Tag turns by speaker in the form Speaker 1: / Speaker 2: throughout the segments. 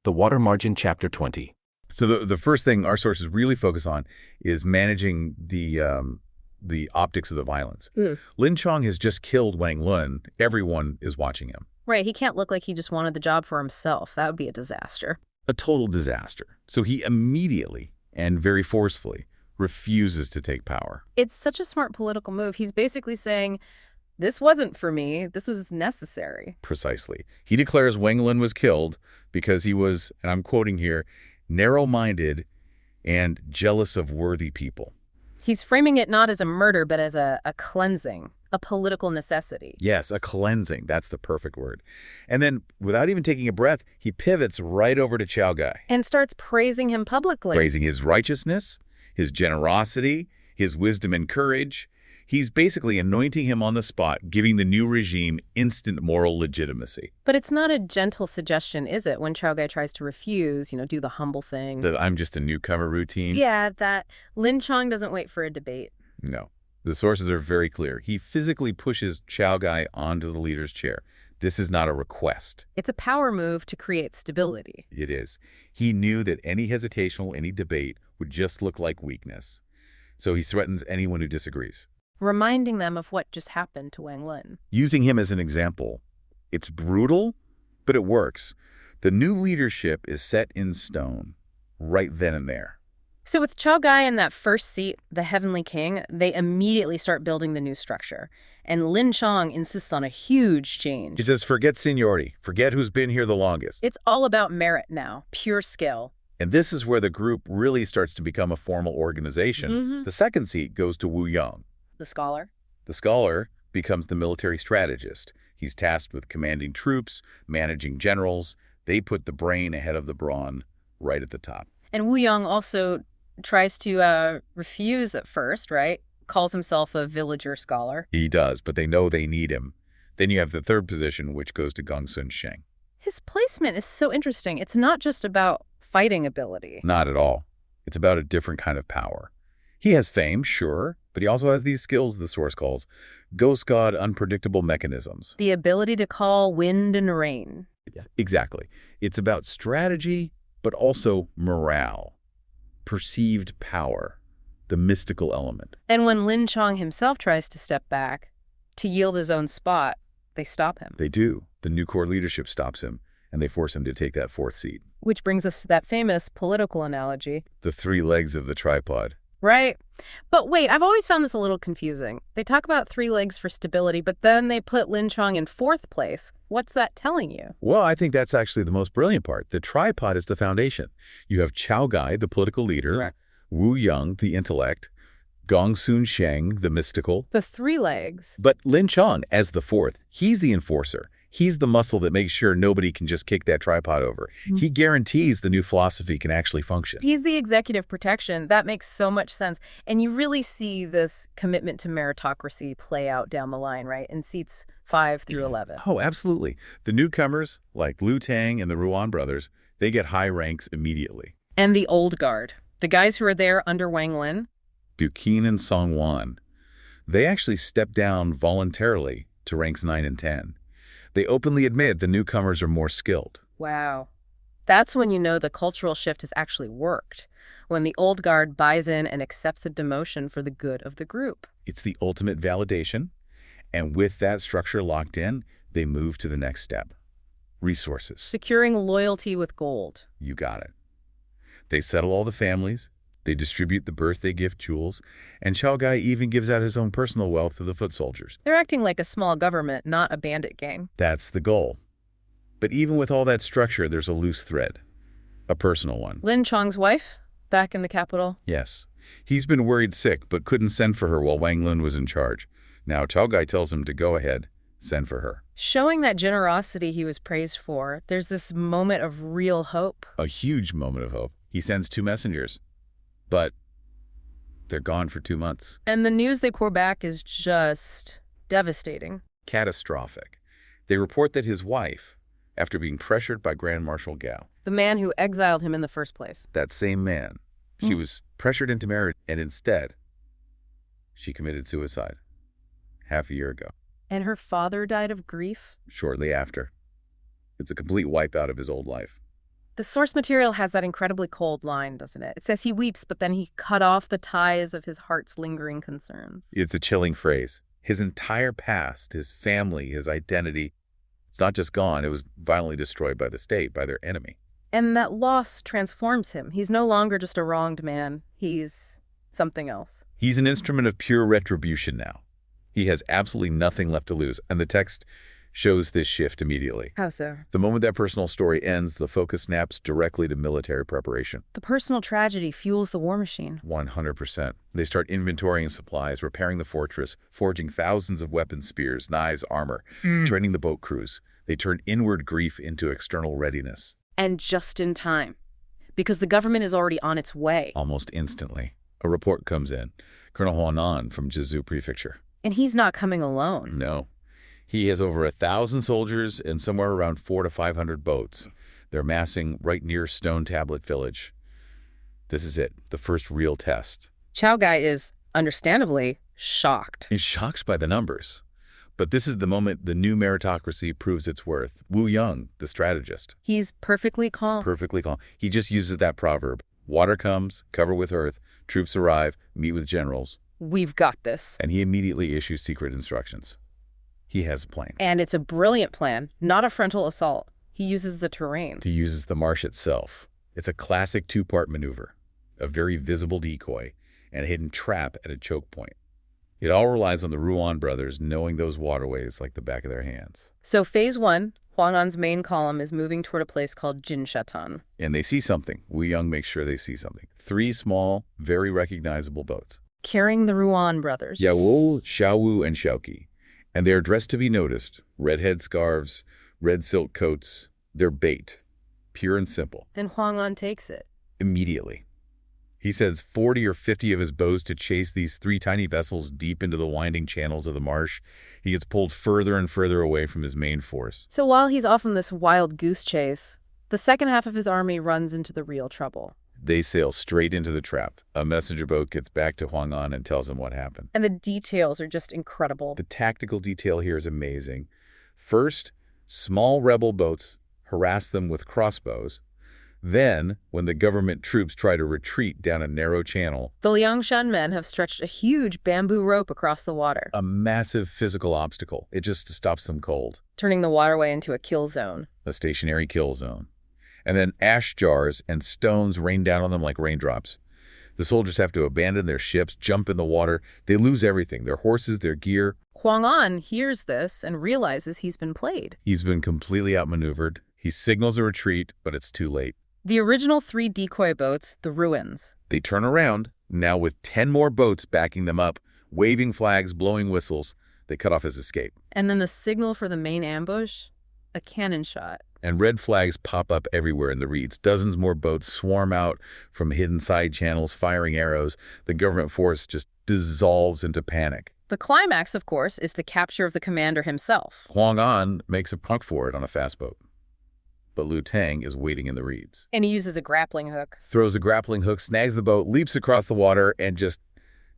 Speaker 1: The Water Margin, Chapter 20.
Speaker 2: So the first thing our sources really focus on is managing the optics of the violence. Lin Chong has just killed Wang Lun. Everyone is watching him.
Speaker 3: Right, he can't look like he just wanted the job for himself. That would be a disaster.
Speaker 2: A total disaster. So he immediately and very forcefully refuses to take power.
Speaker 3: It's such a smart political move. He's basically saying, this wasn't for me. This was necessary.
Speaker 2: Precisely. He declares Wang Lun was killed because he was, and I'm quoting here, narrow-minded and jealous of worthy people.
Speaker 3: He's framing it not as a murder, but as a cleansing, a political necessity.
Speaker 2: Yes, a cleansing. That's the perfect word. And then, without even taking a breath, he pivots right over to Chao Gai.
Speaker 3: And starts praising him publicly.
Speaker 2: Praising his righteousness, his generosity, his wisdom and courage. He's basically anointing him on the spot, giving the new regime instant moral legitimacy.
Speaker 3: But it's not a gentle suggestion, is it, when Chao Gai tries to refuse, do the humble thing?
Speaker 2: The I'm just a newcomer routine?
Speaker 3: Yeah, that Lin Chong doesn't wait for a debate.
Speaker 2: No. The sources are very clear. He physically pushes Chao Gai onto the leader's chair. This is not a request.
Speaker 3: It's a power move to create stability.
Speaker 2: It is. He knew that any hesitation or any debate would just look like weakness. So he threatens anyone who disagrees,
Speaker 3: reminding them of what just happened to Wang Lun.
Speaker 2: Using him as an example. It's brutal, but it works. The new leadership is set in stone right then and there.
Speaker 3: So with Chao Gai in that first seat, the Heavenly King, they immediately start building the new structure. And Lin Chong insists on a huge change.
Speaker 2: He says, forget seniority. Forget who's been here the longest.
Speaker 3: It's all about merit now, pure skill.
Speaker 2: And this is where the group really starts to become a formal organization. The second seat goes to Wu Yang.
Speaker 3: The scholar?
Speaker 2: The scholar becomes the military strategist. He's tasked with commanding troops, managing generals. They put the brain ahead of the brawn right at the top.
Speaker 3: And Wu Yang also tries to refuse at first, right? Calls himself a villager scholar.
Speaker 2: He does, but they know they need him. Then you have the third position, which goes to Gongsun Sheng.
Speaker 3: His placement is so interesting. It's not just about fighting ability.
Speaker 2: Not at all. It's about a different kind of power. He has fame, sure, but he also has these skills the source calls ghost god unpredictable mechanisms.
Speaker 3: The ability to call wind and rain.
Speaker 2: Exactly. It's about strategy, but also morale, perceived power, the mystical element.
Speaker 3: And when Lin Chong himself tries to step back to yield his own spot, they stop him.
Speaker 2: They do. The new core leadership stops him, and they force him to take that fourth seat.
Speaker 3: Which brings us to that famous political analogy.
Speaker 2: The three legs of the tripod.
Speaker 3: Right. But wait, I've always found this a little confusing. They talk about three legs for stability, but then they put Lin Chong in fourth place. What's that telling you?
Speaker 2: Well, I think that's actually the most brilliant part. The tripod is the foundation. You have Chao Gai, the political leader,
Speaker 3: Right.
Speaker 2: Wu Yang, the intellect, Gongsun Sheng, the mystical.
Speaker 3: The three legs.
Speaker 2: But Lin Chong, as the fourth, he's the enforcer. He's the muscle that makes sure nobody can just kick that tripod over. He guarantees the new philosophy can actually function.
Speaker 3: He's the executive protection. That makes so much sense. And you really see this commitment to meritocracy play out down the line, right? In seats 5 through 11.
Speaker 2: Oh, absolutely. The newcomers, like Liu Tang and the Ruan brothers, they get high ranks immediately.
Speaker 3: And the old guard, the guys who are there under Wang Lin.
Speaker 2: Buqin and Song Wan. They actually step down voluntarily to ranks 9 and 10. They openly admit the newcomers are more skilled.
Speaker 3: Wow. That's when you know the cultural shift has actually worked, when the old guard buys in and accepts a demotion for the good of the group.
Speaker 2: It's the ultimate validation, and with that structure locked in, they move to the next step. Resources.
Speaker 3: Securing loyalty with gold.
Speaker 2: You got it. They settle all the families, they distribute the birthday gift jewels, and Chao Gai even gives out his own personal wealth to the foot soldiers.
Speaker 3: They're acting like a small government, not a bandit gang.
Speaker 2: That's the goal. But even with all that structure, there's a loose thread. A personal one.
Speaker 3: Lin Chong's wife, back in the capital.
Speaker 2: Yes. He's been worried sick, but couldn't send for her while Wang Lun was in charge. Now Chao Gai tells him to go ahead, send for her.
Speaker 3: Showing that generosity he was praised for, there's this moment of real hope.
Speaker 2: A huge moment of hope. He sends 2 messengers. But they're gone for 2 months.
Speaker 3: And the news they pour back is just devastating.
Speaker 2: Catastrophic. They report that his wife, after being pressured by Grand Marshal Gao,
Speaker 3: The man who exiled him in the first place.
Speaker 2: that same man, she was pressured into marriage, and instead, she committed suicide half a year ago,
Speaker 3: And her father died of grief?
Speaker 2: shortly after. It's a complete wipeout of his old life.
Speaker 3: The source material has that incredibly cold line, doesn't it? It says he weeps, but then he cut off the ties of his heart's lingering concerns.
Speaker 2: It's a chilling phrase. His entire past, his family, his identity, it's not just gone. It was violently destroyed by the state, by their enemy.
Speaker 3: And that loss transforms him. He's no longer just a wronged man. He's something else.
Speaker 2: He's an instrument of pure retribution now. He has absolutely nothing left to lose. And the text shows this shift immediately.
Speaker 3: How so?
Speaker 2: The moment that personal story ends, the focus snaps directly to military preparation.
Speaker 3: The personal tragedy fuels the war machine.
Speaker 2: 100%. They start inventorying supplies, repairing the fortress, forging thousands of weapons, spears, knives, armor, training the boat crews. They turn inward grief into external readiness.
Speaker 3: And just in time. Because the government is already on its way.
Speaker 2: Almost instantly, a report comes in. Colonel Huan An from Jiangsu Prefecture.
Speaker 3: And he's not coming alone.
Speaker 2: No. He has over 1,000 soldiers and somewhere around 400 to 500 boats. They're massing right near Stone Tablet Village. This is it, the first real test.
Speaker 3: Chow Gai is, understandably, shocked.
Speaker 2: He's shocked by the numbers. But this is the moment the new meritocracy proves its worth. Wu Yang, the strategist.
Speaker 3: He's perfectly calm.
Speaker 2: Perfectly calm. He just uses that proverb. Water comes, cover with earth, troops arrive, meet with generals.
Speaker 3: We've got this.
Speaker 2: And he immediately issues secret instructions. He has a plan.
Speaker 3: And it's a brilliant plan, not a frontal assault. He uses the terrain.
Speaker 2: He uses the marsh itself. It's a classic two-part maneuver, a very visible decoy, and a hidden trap at a choke point. It all relies on the Ruan brothers knowing those waterways like the back of their hands.
Speaker 3: So phase 1, Huang An's main column is moving toward a place called Jinshatan.
Speaker 2: And they see something. Wu Yang makes sure they see something. 3 small, very recognizable boats.
Speaker 3: Carrying the Ruan brothers.
Speaker 2: Yaowu, Xiaowu, and Xiaoqi. And they're dressed to be noticed. Red head scarves, red silk coats. They're bait. Pure and simple.
Speaker 3: And Huang An takes it.
Speaker 2: Immediately. He sends 40 or 50 of his bows to chase these 3 tiny vessels deep into the winding channels of the marsh. He gets pulled further and further away from his main force.
Speaker 3: So while he's off on this wild goose chase, the second half of his army runs into the real trouble.
Speaker 2: They sail straight into the trap. A messenger boat gets back to Huang An and tells him what happened.
Speaker 3: And the details are just incredible.
Speaker 2: The tactical detail here is amazing. First, small rebel boats harass them with crossbows. Then, when the government troops try to retreat down a narrow channel,
Speaker 3: the Liangshan men have stretched a huge bamboo rope across the water.
Speaker 2: A massive physical obstacle. It just stops them cold.
Speaker 3: Turning the waterway into a kill zone.
Speaker 2: A stationary kill zone. And then ash jars and stones rain down on them like raindrops. The soldiers have to abandon their ships, jump in the water. They lose everything, their horses, their gear.
Speaker 3: Huang An hears this and realizes he's been played.
Speaker 2: He's been completely outmaneuvered. He signals a retreat, but it's too late.
Speaker 3: The original 3 decoy boats, the ruins.
Speaker 2: They turn around, now with 10 more boats backing them up, waving flags, blowing whistles. They cut off his escape.
Speaker 3: And then the signal for the main ambush? A cannon shot.
Speaker 2: And red flags pop up everywhere in the reeds. Dozens more boats swarm out from hidden side channels, firing arrows. The government force just dissolves into panic.
Speaker 3: The climax, of course, is the capture of the commander himself.
Speaker 2: Huang An makes a punt for it on a fast boat. But Liu Tang is waiting in the reeds.
Speaker 3: And he uses a grappling hook.
Speaker 2: Throws a grappling hook, snags the boat, leaps across the water, and just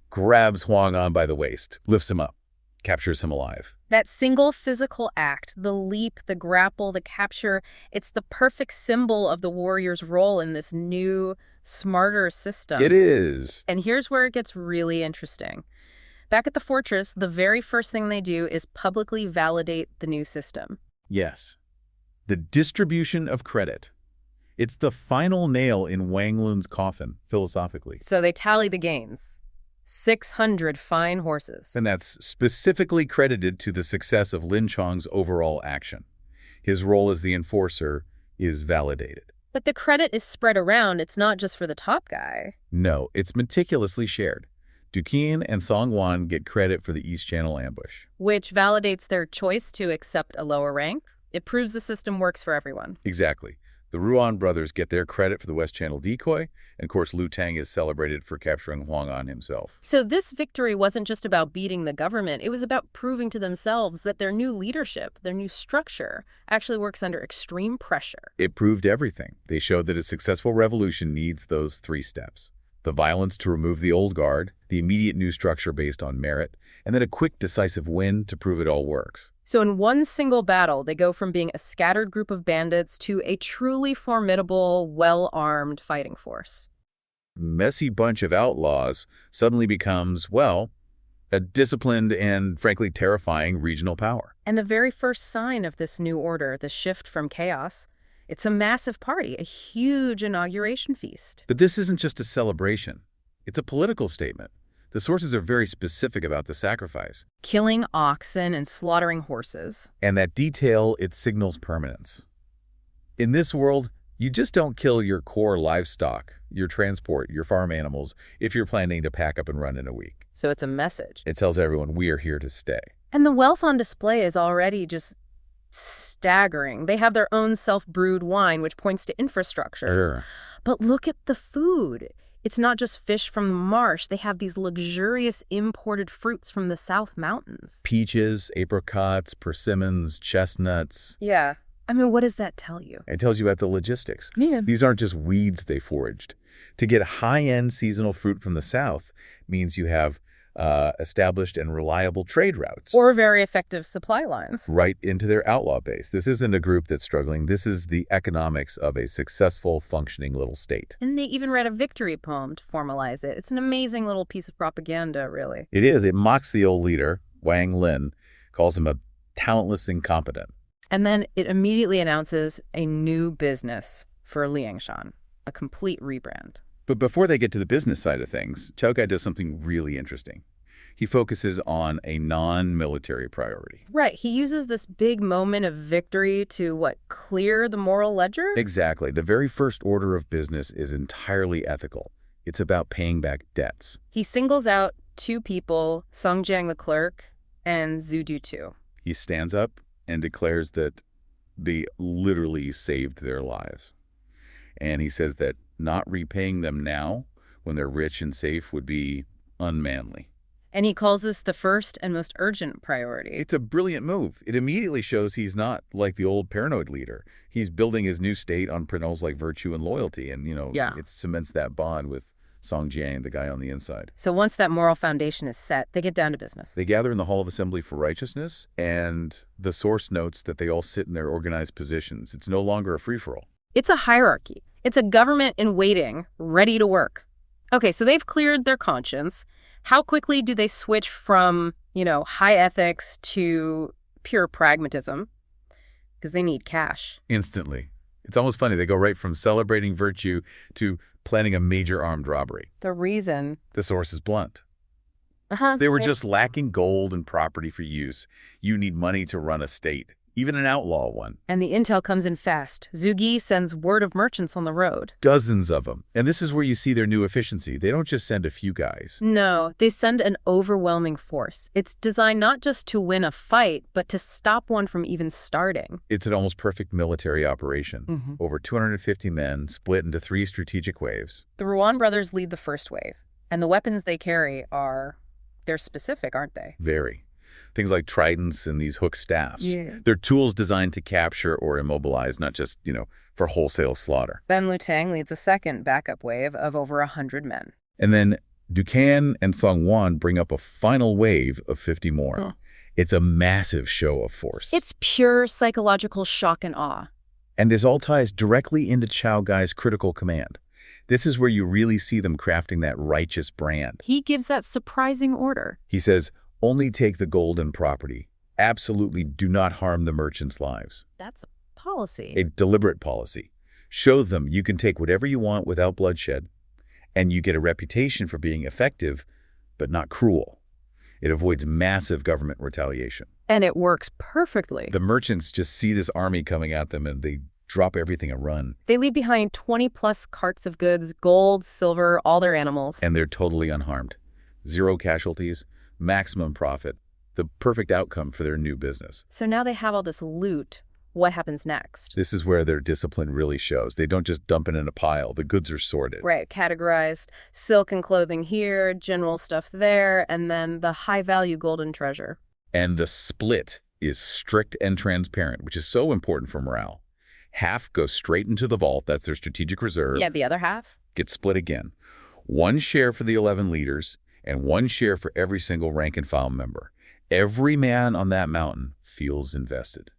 Speaker 2: grabs Huang An by the waist, lifts him up, captures him alive.
Speaker 3: That single physical act, the leap, the grapple, the capture, it's the perfect symbol of the warrior's role in this new, smarter system.
Speaker 2: It is.
Speaker 3: And here's where it gets really interesting. Back at the fortress, the very first thing they do is publicly validate the new system.
Speaker 2: Yes. The distribution of credit. It's the final nail in Wang Lun's coffin, philosophically.
Speaker 3: So they tally the gains. 600 fine horses.
Speaker 2: And that's specifically credited to the success of Lin Chong's overall action. His role as the enforcer is validated.
Speaker 3: But the credit is spread around. It's not just for the top guy.
Speaker 2: No, it's meticulously shared. Duqian and Song Wan get credit for the East Channel ambush.
Speaker 3: Which validates their choice to accept a lower rank. It proves the system works for everyone.
Speaker 2: Exactly. The Ruan brothers get their credit for the West Channel decoy, and of course Liu Tang is celebrated for capturing Huang An himself.
Speaker 3: So this victory wasn't just about beating the government, it was about proving to themselves that their new leadership, their new structure, actually works under extreme pressure.
Speaker 2: It proved everything. They showed that a successful revolution needs those 3 steps. The violence to remove the old guard, the immediate new structure based on merit, and then a quick, decisive win to prove it all works.
Speaker 3: So in one single battle, they go from being a scattered group of bandits to a truly formidable, well-armed fighting force.
Speaker 2: Messy bunch of outlaws suddenly becomes, well, a disciplined and, frankly, terrifying regional power.
Speaker 3: And the very first sign of this new order, the shift from chaos, it's a massive party, a huge inauguration feast.
Speaker 2: But this isn't just a celebration. It's a political statement. The sources are very specific about the sacrifice.
Speaker 3: Killing oxen and slaughtering horses.
Speaker 2: And that detail, it signals permanence. In this world, you just don't kill your core livestock, your transport, your farm animals, if you're planning to pack up and run in a week.
Speaker 3: So it's a message.
Speaker 2: It tells everyone we are here to stay.
Speaker 3: And the wealth on display is already just staggering. They have their own self-brewed wine, which points to infrastructure.
Speaker 2: Sure.
Speaker 3: But look at the food. It's not just fish from the marsh. They have these luxurious imported fruits from the South Mountains.
Speaker 2: Peaches, apricots, persimmons, chestnuts.
Speaker 3: Yeah. I mean, what does that tell you?
Speaker 2: It tells you about the logistics.
Speaker 3: Yeah.
Speaker 2: These aren't just weeds they foraged. To get high-end seasonal fruit from the South means you have established and reliable trade routes.
Speaker 3: Or very effective supply lines.
Speaker 2: Right into their outlaw base. This isn't a group that's struggling. This is the economics of a successful, functioning little state.
Speaker 3: And they even read a victory poem to formalize it. It's an amazing little piece of propaganda, really.
Speaker 2: It is. It mocks the old leader, Wang Lin, calls him a talentless incompetent.
Speaker 3: And then it immediately announces a new business for Liangshan, a complete rebrand.
Speaker 2: But before they get to the business side of things, Chow Kai does something really interesting. He focuses on a non-military priority.
Speaker 3: Right. He uses this big moment of victory to, clear the moral ledger?
Speaker 2: Exactly. The very first order of business is entirely ethical. It's about paying back debts.
Speaker 3: He singles out two people, Song Jiang the clerk and Zhu Du Tu.
Speaker 2: He stands up and declares that they literally saved their lives. And he says that not repaying them now, when they're rich and safe, would be unmanly.
Speaker 3: And he calls this the first and most urgent priority.
Speaker 2: It's a brilliant move. It immediately shows he's not like the old paranoid leader. He's building his new state on principles like virtue and loyalty. And, it cements that bond with Song Jiang, the guy on the inside.
Speaker 3: So once that moral foundation is set, they get down to business.
Speaker 2: They gather in the Hall of Assembly for Righteousness, and the source notes that they all sit in their organized positions. It's no longer a free-for-all.
Speaker 3: It's a hierarchy. It's a government in waiting, ready to work. Okay, so they've cleared their conscience. How quickly do they switch from, high ethics to pure pragmatism? Because they need cash.
Speaker 2: Instantly. It's almost funny. They go right from celebrating virtue to planning a major armed robbery.
Speaker 3: The reason?
Speaker 2: The source is blunt. They were just lacking gold and property for use. You need money to run a state, even an outlaw one.
Speaker 3: And the intel comes in fast. Zhu Gi sends word of merchants on the road.
Speaker 2: Dozens of them. And this is where you see their new efficiency. They don't just send a few guys.
Speaker 3: No, they send an overwhelming force. It's designed not just to win a fight, but to stop one from even starting.
Speaker 2: It's an almost perfect military operation.
Speaker 3: Mm-hmm.
Speaker 2: Over 250 men split into 3 strategic waves.
Speaker 3: The Ruan brothers lead the first wave. And the weapons they carry they're specific, aren't they?
Speaker 2: Very. Things like tridents and these hook staffs.
Speaker 3: Yeah.
Speaker 2: They're tools designed to capture or immobilize, not just, for wholesale slaughter.
Speaker 3: Ben Lutang leads a second backup wave of over 100 men.
Speaker 2: And then Dukan and Song Wan bring up a final wave of 50 more.
Speaker 3: Huh.
Speaker 2: It's a massive show of force.
Speaker 3: It's pure psychological shock and awe.
Speaker 2: And this all ties directly into Chow Gai's critical command. This is where you really see them crafting that righteous brand.
Speaker 3: He gives that surprising order.
Speaker 2: He says, only take the gold and property. Absolutely do not harm the merchants' lives.
Speaker 3: That's a policy.
Speaker 2: A deliberate policy. Show them you can take whatever you want without bloodshed, and you get a reputation for being effective, but not cruel. It avoids massive government retaliation.
Speaker 3: And it works perfectly.
Speaker 2: The merchants just see this army coming at them, and they drop everything and run.
Speaker 3: They leave behind 20-plus carts of goods, gold, silver, all their animals.
Speaker 2: And they're totally unharmed. 0 casualties, maximum profit, the perfect outcome for their new business.
Speaker 3: So now they have all this loot. What happens next?
Speaker 2: This is where their discipline really shows. They don't just dump it in a pile. The goods are sorted.
Speaker 3: Right, categorized. Silk and clothing here, general stuff there, and then the high-value golden treasure.
Speaker 2: And the split is strict and transparent, which is so important for morale. Half goes straight into the vault. That's their strategic reserve.
Speaker 3: Yeah, the other half?
Speaker 2: Gets split again. 1 share for the 11 leaders and 1 share for every single rank-and-file member. Every man on that mountain feels invested.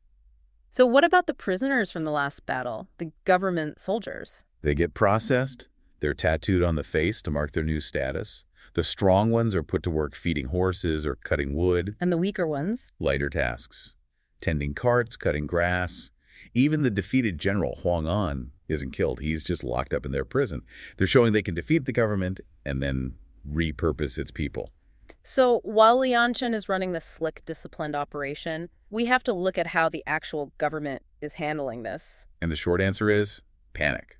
Speaker 3: So what about the prisoners from the last battle, the government soldiers?
Speaker 2: They get processed. They're tattooed on the face to mark their new status. The strong ones are put to work feeding horses or cutting wood.
Speaker 3: And the weaker ones?
Speaker 2: Lighter tasks. Tending carts, cutting grass. Even the defeated general, Huang An, isn't killed. He's just locked up in their prison. They're showing they can defeat the government and then repurpose its people.
Speaker 3: So while Liangshan is running this slick, disciplined operation, we have to look at how the actual government is handling this.
Speaker 2: And the short answer is panic.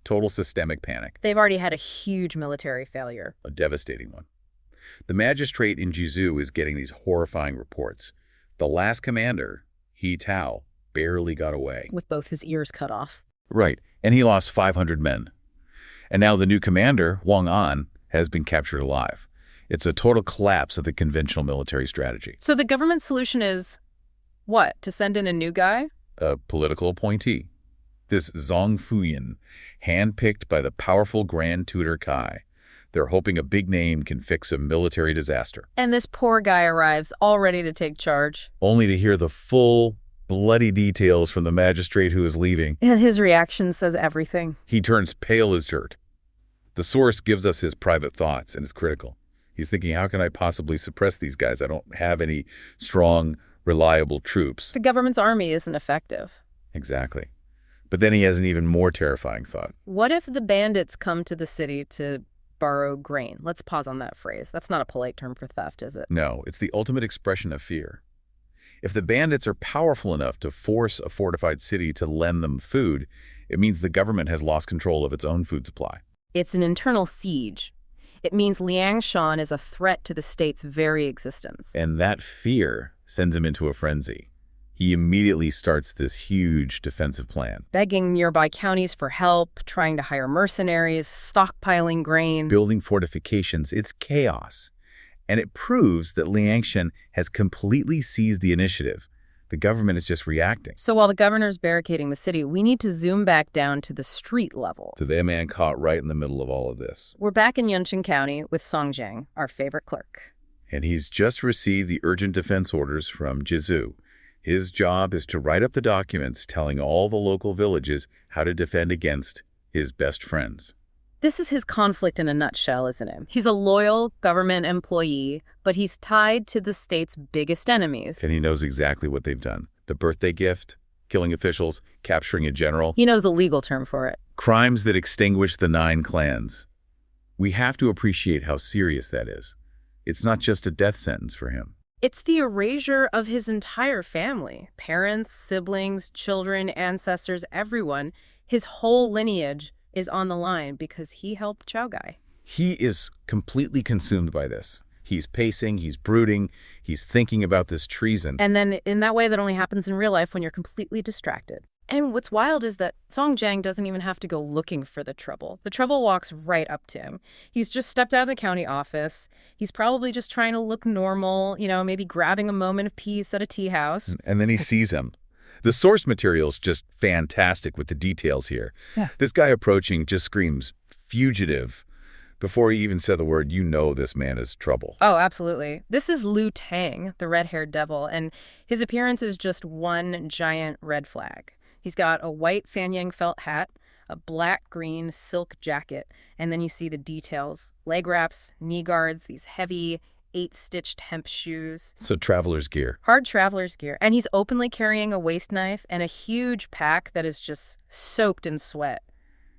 Speaker 2: Total systemic panic.
Speaker 3: They've already had a huge military failure.
Speaker 2: A devastating one. The magistrate in Jizu is getting these horrifying reports. The last commander, He Tao, barely got away.
Speaker 3: With both his ears cut off.
Speaker 2: Right, and he lost 500 men. And now the new commander, Huang An, has been captured alive. It's a total collapse of the conventional military strategy.
Speaker 3: So the government solution is, what, to send in a new guy?
Speaker 2: A political appointee. This Zhang Fuyan, handpicked by the powerful Grand Tutor Kai. They're hoping a big name can fix a military disaster.
Speaker 3: And this poor guy arrives all ready to take charge.
Speaker 2: Only to hear the full, bloody details from the magistrate who is leaving.
Speaker 3: And his reaction says everything.
Speaker 2: He turns pale as dirt. The source gives us his private thoughts, and it's critical. He's thinking, how can I possibly suppress these guys? I don't have any strong, reliable troops.
Speaker 3: The government's army isn't effective.
Speaker 2: Exactly. But then he has an even more terrifying thought.
Speaker 3: What if the bandits come to the city to borrow grain? Let's pause on that phrase. That's not a polite term for theft, is it?
Speaker 2: No, it's the ultimate expression of fear. If the bandits are powerful enough to force a fortified city to lend them food, it means the government has lost control of its own food supply.
Speaker 3: It's an internal siege. It means Liangshan is a threat to the state's very existence.
Speaker 2: And that fear sends him into a frenzy. He immediately starts this huge defensive plan.
Speaker 3: Begging nearby counties for help, trying to hire mercenaries, stockpiling grain.
Speaker 2: Building fortifications, it's chaos. And it proves that Liangshan has completely seized the initiative. The government is just reacting.
Speaker 3: So while the governor's barricading the city, we need to zoom back down to the street level.
Speaker 2: To the man caught right in the middle of all of this.
Speaker 3: We're back in Liangshan County with Song Jiang, our favorite clerk.
Speaker 2: And he's just received the urgent defense orders from Jizu. His job is to write up the documents telling all the local villages how to defend against his best friends.
Speaker 3: This is his conflict in a nutshell, isn't it? He's a loyal government employee, but he's tied to the state's biggest enemies.
Speaker 2: And he knows exactly what they've done. The birthday gift, killing officials, capturing a general.
Speaker 3: He knows the legal term for it.
Speaker 2: Crimes that extinguish the 9 clans. We have to appreciate how serious that is. It's not just a death sentence for him.
Speaker 3: It's the erasure of his entire family. Parents, siblings, children, ancestors, everyone. His whole lineage is on the line because he helped Chow Gai.
Speaker 2: He is completely consumed by this. He's pacing, he's brooding, he's thinking about this treason.
Speaker 3: And then in that way that only happens in real life when you're completely distracted. And what's wild is that Song Jiang doesn't even have to go looking for the trouble. The trouble walks right up to him. He's just stepped out of the county office. He's probably just trying to look normal, maybe grabbing a moment of peace at a tea house.
Speaker 2: And then he sees him. The source material's just fantastic with the details here.
Speaker 3: Yeah.
Speaker 2: This guy approaching just screams, fugitive. Before he even said the word, this man is trouble.
Speaker 3: Oh, absolutely. This is Liu Tang, the red-haired devil, and his appearance is just one giant red flag. He's got a white Fanyang felt hat, a black-green silk jacket, and then you see the details. Leg wraps, knee guards, these heavy 8-stitched hemp shoes.
Speaker 2: So traveler's gear.
Speaker 3: Hard traveler's gear. And he's openly carrying a waist knife and a huge pack that is just soaked in sweat.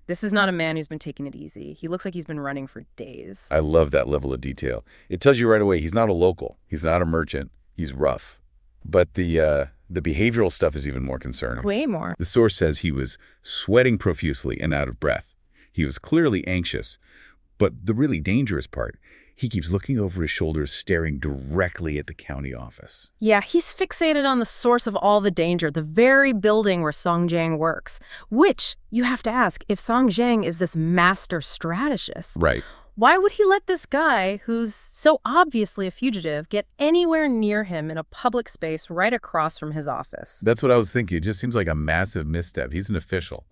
Speaker 3: This is not a man who's been taking it easy. He looks like he's been running for days.
Speaker 2: I love that level of detail. It tells you right away he's not a local. He's not a merchant. He's rough. But the behavioral stuff is even more concerning.
Speaker 3: Way more.
Speaker 2: The source says he was sweating profusely and out of breath. He was clearly anxious. But the really dangerous part, he keeps looking over his shoulders, staring directly at the county office.
Speaker 3: Yeah, he's fixated on the source of all the danger, the very building where Song Jiang works. Which, you have to ask, if Song Jiang is this master strategist,
Speaker 2: Right.
Speaker 3: why would he let this guy, who's so obviously a fugitive, get anywhere near him in a public space right across from his office?
Speaker 2: That's what I was thinking. It just seems like a massive misstep. He's an official.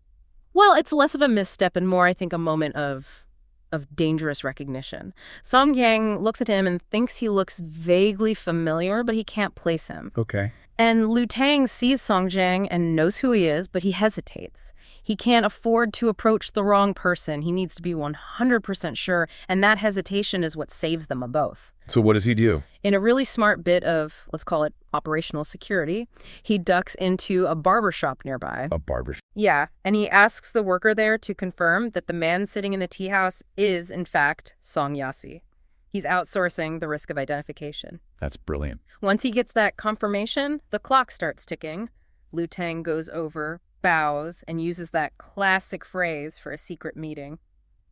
Speaker 3: Well, it's less of a misstep and more, I think, a moment of of dangerous recognition. Song Jiang looks at him and thinks he looks vaguely familiar, but he can't place him.
Speaker 2: Okay.
Speaker 3: And Liu Tang sees Song Jiang and knows who he is, but he hesitates. He can't afford to approach the wrong person. He needs to be 100% sure, and that hesitation is what saves them both.
Speaker 2: So what does he do?
Speaker 3: In a really smart bit of, let's call it operational security, he ducks into a barber shop nearby.
Speaker 2: A barber.
Speaker 3: Yeah, and he asks the worker there to confirm that the man sitting in the tea house is, in fact, Song Yasi. He's outsourcing the risk of identification.
Speaker 2: That's brilliant.
Speaker 3: Once he gets that confirmation, the clock starts ticking. Liu Tang goes over, bows, and uses that classic phrase for a secret meeting.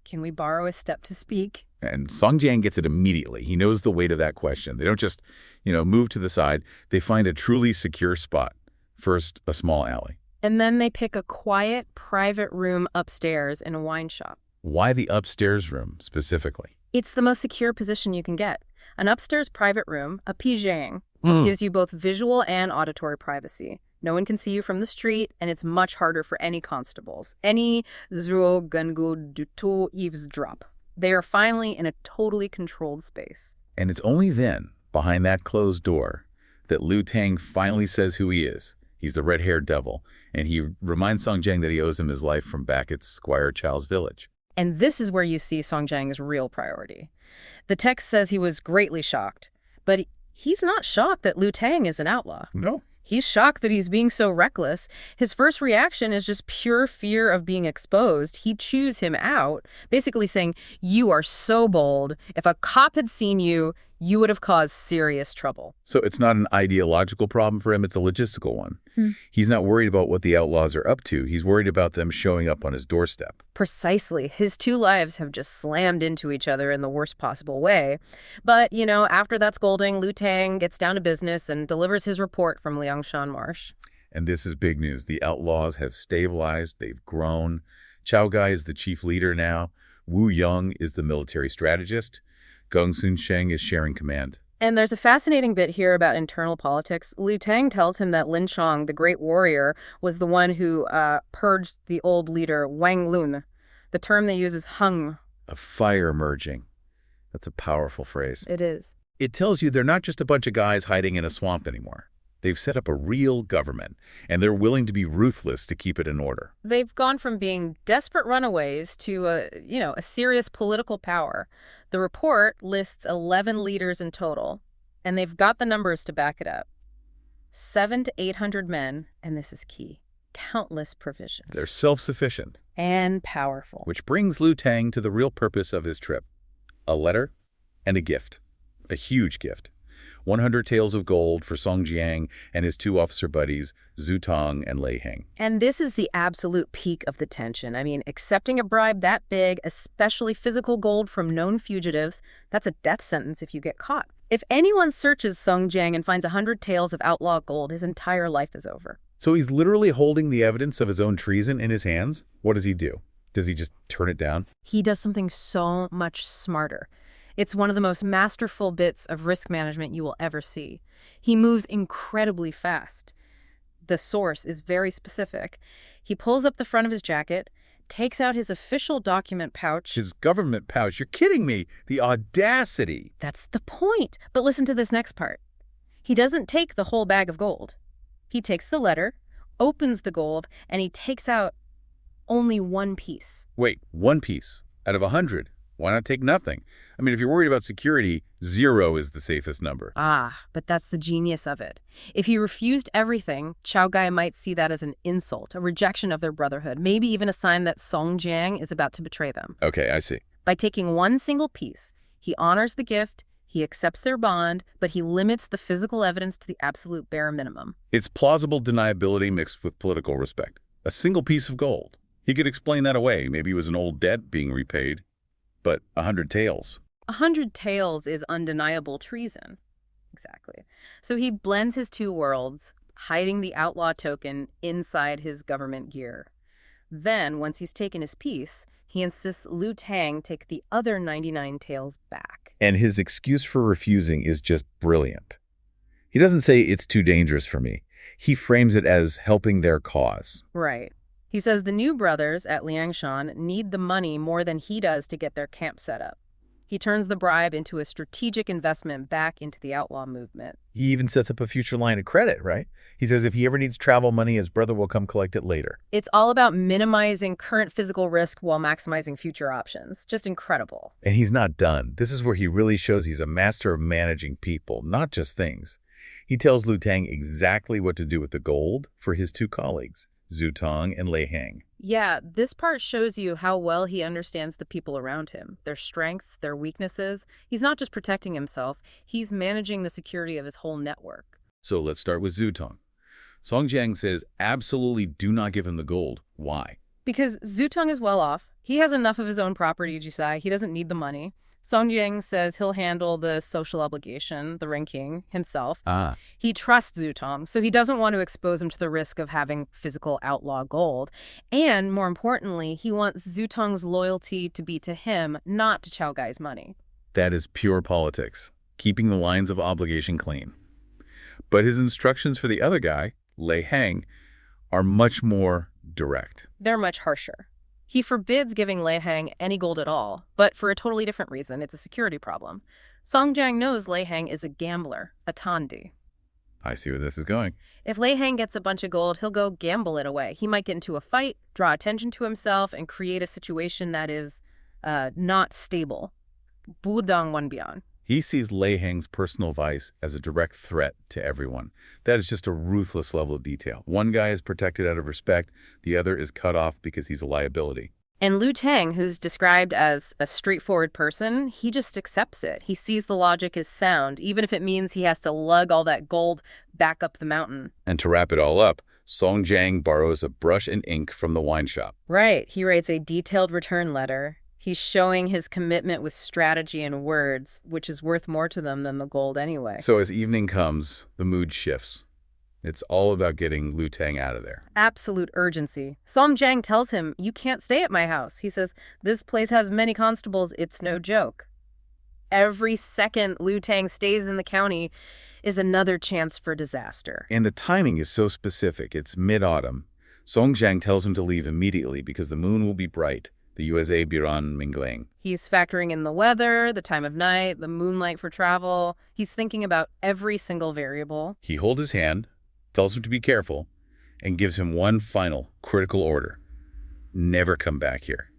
Speaker 3: Can we borrow a step to speak?
Speaker 2: And Song Jiang gets it immediately. He knows the weight of that question. They don't just, move to the side. They find a truly secure spot. First, a small alley.
Speaker 3: And then they pick a quiet, private room upstairs in a wine shop.
Speaker 2: Why the upstairs room, specifically?
Speaker 3: It's the most secure position you can get. An upstairs private room, a Jiang, gives you both visual and auditory privacy. No one can see you from the street, and it's much harder for any constables, any zhuo gengu dutu eavesdrop. They are finally in a totally controlled space.
Speaker 2: And it's only then, behind that closed door, that Liu Tang finally says who he is. He's the red-haired devil, and he reminds Song Jiang that he owes him his life from back at Squire Chow's village.
Speaker 3: And this is where you see Song Jiang's real priority. The text says he was greatly shocked, but he's not shocked that Liu Tang is an outlaw.
Speaker 2: No.
Speaker 3: He's shocked that he's being so reckless. His first reaction is just pure fear of being exposed. He chews him out, basically saying, "You are so bold. If a cop had seen you, you would have caused serious trouble."
Speaker 2: So it's not an ideological problem for him, it's a logistical one. He's not worried about what the outlaws are up to. He's worried about them showing up on his doorstep.
Speaker 3: Precisely. His two lives have just slammed into each other in the worst possible way. But, after that scolding, Liu Tang gets down to business and delivers his report from Liangshan Marsh.
Speaker 2: And this is big news. The outlaws have stabilized. They've grown. Chao Gai is the chief leader now. Wu Yong is the military strategist. Geng Sun Sheng is sharing command.
Speaker 3: And there's a fascinating bit here about internal politics. Liu Tang tells him that Lin Chong, the great warrior, was the one who purged the old leader Wang Lun. The term they use is hung.
Speaker 2: A fire emerging. That's a powerful phrase.
Speaker 3: It is.
Speaker 2: It tells you they're not just a bunch of guys hiding in a swamp anymore. They've set up a real government, and they're willing to be ruthless to keep it in order.
Speaker 3: They've gone from being desperate runaways to a serious political power. The report lists 11 leaders in total, and they've got the numbers to back it up. 700 to 800 men, and this is key, countless provisions.
Speaker 2: They're self-sufficient.
Speaker 3: And powerful.
Speaker 2: Which brings Liu Tang to the real purpose of his trip. A letter and a gift. A huge gift. 100 taels of gold for Song Jiang and his two officer buddies, Zhu Tong and Lei Heng.
Speaker 3: And this is the absolute peak of the tension. I mean, accepting a bribe that big, especially physical gold from known fugitives, that's a death sentence if you get caught. If anyone searches Song Jiang and finds 100 taels of outlaw gold, his entire life is over.
Speaker 2: So he's literally holding the evidence of his own treason in his hands? What does he do? Does he just turn it down?
Speaker 3: He does something so much smarter. It's one of the most masterful bits of risk management you will ever see. He moves incredibly fast. The source is very specific. He pulls up the front of his jacket, takes out his official document pouch.
Speaker 2: His government pouch? You're kidding me. The audacity.
Speaker 3: That's the point. But listen to this next part. He doesn't take the whole bag of gold. He takes the letter, opens the gold, and he takes out only one piece.
Speaker 2: Wait, one piece out of 100? Why not take nothing? I mean, if you're worried about security, 0 is the safest number.
Speaker 3: But that's the genius of it. If he refused everything, Chao Gai might see that as an insult, a rejection of their brotherhood, maybe even a sign that Song Jiang is about to betray them.
Speaker 2: Okay, I see.
Speaker 3: By taking one single piece, he honors the gift, he accepts their bond, but he limits the physical evidence to the absolute bare minimum.
Speaker 2: It's plausible deniability mixed with political respect. A single piece of gold. He could explain that away. Maybe it was an old debt being repaid. But 100 taels.
Speaker 3: 100 taels is undeniable treason. Exactly. So he blends his two worlds, hiding the outlaw token inside his government gear. Then, once he's taken his piece, he insists Liu Tang take the other 99 taels back.
Speaker 2: And his excuse for refusing is just brilliant. He doesn't say it's too dangerous for me. He frames it as helping their cause.
Speaker 3: Right. He says the new brothers at Liangshan need the money more than he does to get their camp set up. He turns the bribe into a strategic investment back into the outlaw movement.
Speaker 2: He even sets up a future line of credit, right? He says if he ever needs travel money, his brother will come collect it later.
Speaker 3: It's all about minimizing current physical risk while maximizing future options. Just incredible.
Speaker 2: And he's not done. This is where he really shows he's a master of managing people, not just things. He tells Liu Tang exactly what to do with the gold for his two colleagues, Zhu Tong and Lei Hang.
Speaker 3: Yeah, this part shows you how well he understands the people around him, their strengths, their weaknesses. He's not just protecting himself, he's managing the security of his whole network.
Speaker 2: So let's start with Zhu Tong. Song Jiang says absolutely do not give him the gold. Why?
Speaker 3: Because Zhu Tong is well off. He has enough of his own property, Jisai. He doesn't need the money. Song Jiang says he'll handle the social obligation, the ranking, himself. He trusts Zhu Tong, so he doesn't want to expose him to the risk of having physical outlaw gold. And more importantly, he wants Zhu Tong's loyalty to be to him, not to Chao Gai's money.
Speaker 2: That is pure politics, keeping the lines of obligation clean. But his instructions for the other guy, Lei Hang, are much more direct.
Speaker 3: They're much harsher. He forbids giving Lei Hang any gold at all, but for a totally different reason. It's a security problem. Song Jiang knows Lei Hang is a gambler, a Tandi.
Speaker 2: I see where this is going.
Speaker 3: If Lei Hang gets a bunch of gold, he'll go gamble it away. He might get into a fight, draw attention to himself, and create a situation that is not stable. Budang Wanbian.
Speaker 2: He sees Lei Hang's personal vice as a direct threat to everyone. That is just a ruthless level of detail. One guy is protected out of respect, the other is cut off because he's a liability.
Speaker 3: And Liu Tang, who's described as a straightforward person, he just accepts it. He sees the logic as sound, even if it means he has to lug all that gold back up the mountain.
Speaker 2: And to wrap it all up, Song Jiang borrows a brush and ink from the wine shop.
Speaker 3: Right. He writes a detailed return letter. He's showing his commitment with strategy and words, which is worth more to them than the gold anyway.
Speaker 2: So as evening comes, the mood shifts. It's all about getting Liu Tang out of there.
Speaker 3: Absolute urgency. Song Jiang tells him, "You can't stay at my house." He says, "This place has many constables. It's no joke." Every second Liu Tang stays in the county is another chance for disaster.
Speaker 2: And the timing is so specific. It's mid-autumn. Song Jiang tells him to leave immediately because the moon will be bright. The USA Biran Mingling.
Speaker 3: He's factoring in the weather, the time of night, the moonlight for travel. He's thinking about every single variable.
Speaker 2: He holds his hand, tells him to be careful, and gives him one final critical order. Never come back here.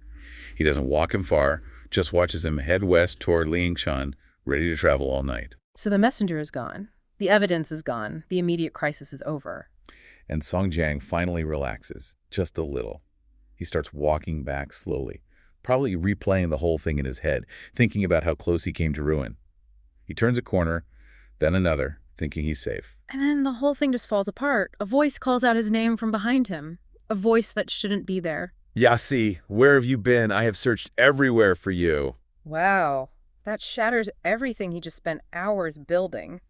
Speaker 2: He doesn't walk him far, just watches him head west toward Liangshan, ready to travel all night.
Speaker 3: So the messenger is gone. The evidence is gone. The immediate crisis is over.
Speaker 2: And Song Jiang finally relaxes, just a little. He starts walking back slowly, probably replaying the whole thing in his head, thinking about how close he came to ruin. He turns a corner, then another, thinking he's safe.
Speaker 3: And then the whole thing just falls apart. A voice calls out his name from behind him. A voice that shouldn't be there.
Speaker 2: Yasi, where have you been? I have searched everywhere for you.
Speaker 3: Wow. That shatters everything he just spent hours building.